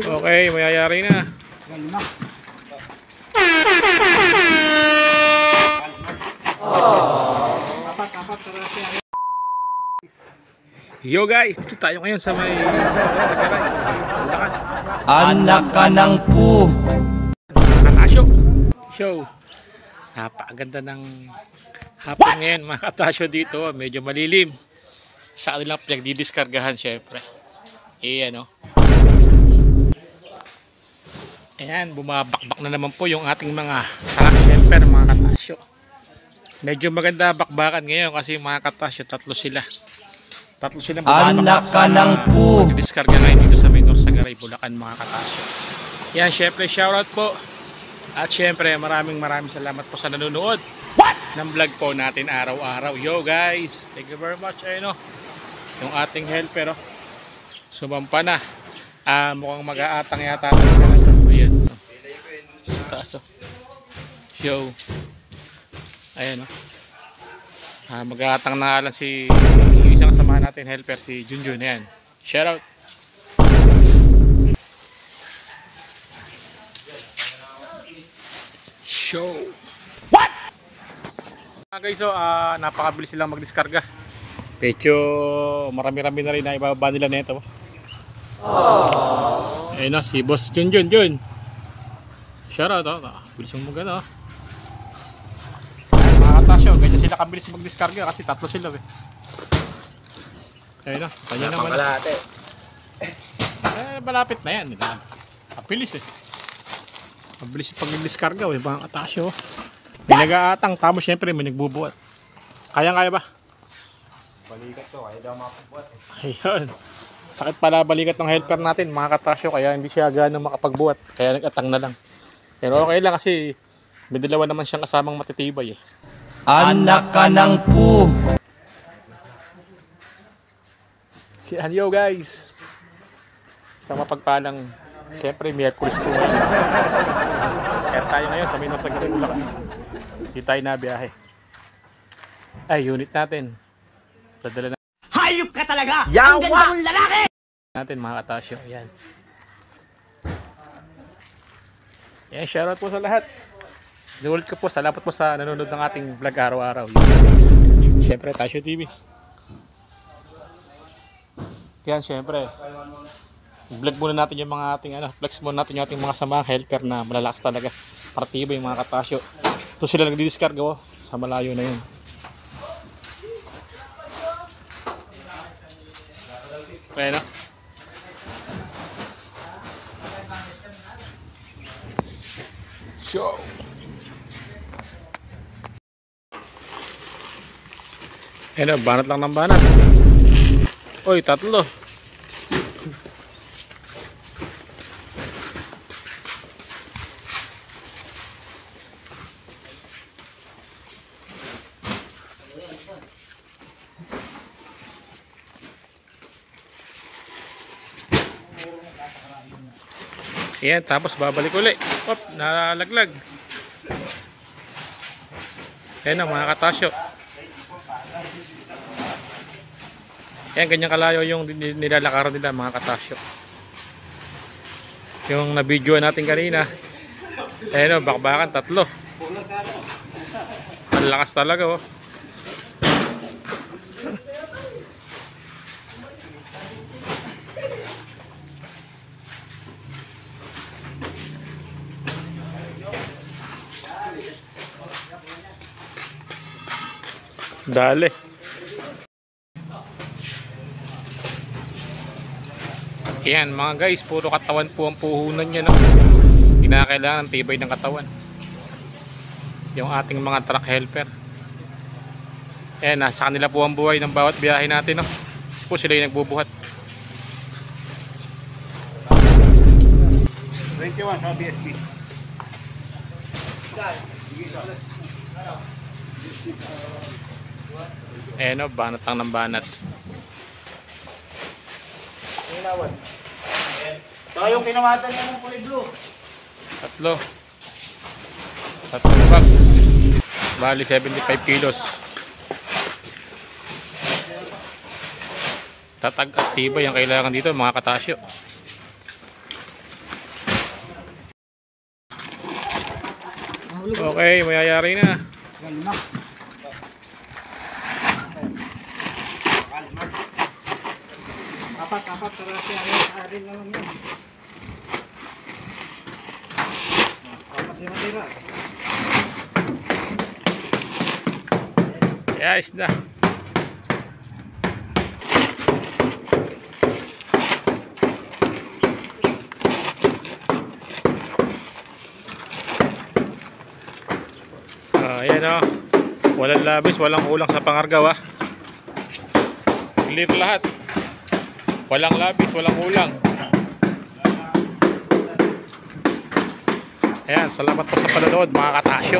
Okay, mayayari na. Yo guys, dito tayo ngayon sa may Sagaray, Bulacan. Anak ka ng pu. Katasyo show. Napakaganda ng hapon ngayon mga katasyo dito. Medyo malilim. Sa kanilang pinagdidiskargahan syempre. Ayan o. Ayan, bumabakbak na naman po yung ating mga truck helper mga katasyo. Medyo maganda bakbakan ngayon kasi mga katasyo, tatlo sila Anak ka ng pu. diskarga ngayon dito sa Minor Sagaray, Bulacan mga katasyo. Yan, syempre shoutout po. At syempre maraming salamat po sa nanonood ng vlog po natin araw-araw. Yo guys, thank you very much. Ayun o, yung ating helper o, sumampa na. Mukhang mag-aatang yata. Ayan o, sa taas o. Yo. Ayan o. Mag-aatang na lang si yung isang kasama natin helper, si Junjun. Ayan, shoutout. Show. What? Guys, so napakabilis silang magdiskarga. Medyo marami-rami na rin na ibababa nila nito. Ayun na si Boss Junjun. Shoutout oh. Bilis mo magano. Mga katasyo, medyo sila kabilis magdiskarga kasi tatlo sila eh. Ayun na, kanya naman. Malapit na yan. Kabilis eh. Mabilis yung pag-diskarga eh, mga katasyo. May nag-aatang, tapos syempre may nagbubuhat. Kaya ba? Balikat to, kaya daw makapagbuhat eh. Ayun. Sakit pala balikat ng helper natin, mga katasyo, kaya hindi siya gano'ng makapagbuhat. Kaya nag-atang na lang. Pero okay lang kasi may dalawa naman siyang kasamang matitibay eh. Anak ka ng pu. Yo guys. Sa mapagpalang, syempre Miyerkules po ngayon. Kaya tayo ngayon sa Minor Sagaray, Bulacan. Hindi tayo nabiyahe. Ay, unit natin. Dadala na Hayop ka talaga! Ang ganda mong lalaki! natin mga katasyo. Ayan. Ayan, shoutout po sa lahat. Inulit ko po, salamat po sa nanonood ng ating vlog araw-araw. Syempre, Tasyo TV. Yan, syempre. Vlog muna natin yung mga ating flex muna natin yung ating mga samang helper na malalakas talaga. Partiba yung mga katasyo. Ito sila nagdi-discarga sa malayo na yun. Bueno. Show. Ayan, banat lang ng banat. Oy, tatlo. Ayan, tapos babalik uli. Op, nalaglag. Ayan ang mga katasyo. Ayan, ganyan kalayo yung nilalakaran nila mga katasyo. Yung na-video natin kanina. Ayan o, bakbakan, tatlo. Ang lakas talaga oh. Dale. Ayan mga guys, puro katawan po ang puhunan niya, no? Kinakailangan ng tibay ng katawan yung ating mga truck helper. Ayan, nasa kanila po ang buhay ng bawat biyahe natin, no? Po sila yung nagbubuhat. 21 sa BSP. Ayan o, banat lang ng banat. Ito yung kinamatan niya ng kulay blue. Tatlong bags. Bali 75 kilos. Tatag at tibay ang kailangan dito mga katasyo. Okay, mayayari na. Yan, lima. Apat, para siya arin na lang yan. Apat siya matira. Yes na. Ayan o. Walang labis, walang kulang sa pangargaw ah. Clear lahat. Walang labis, walang kulang. Ayan, salamat po sa panonood mga katasyo.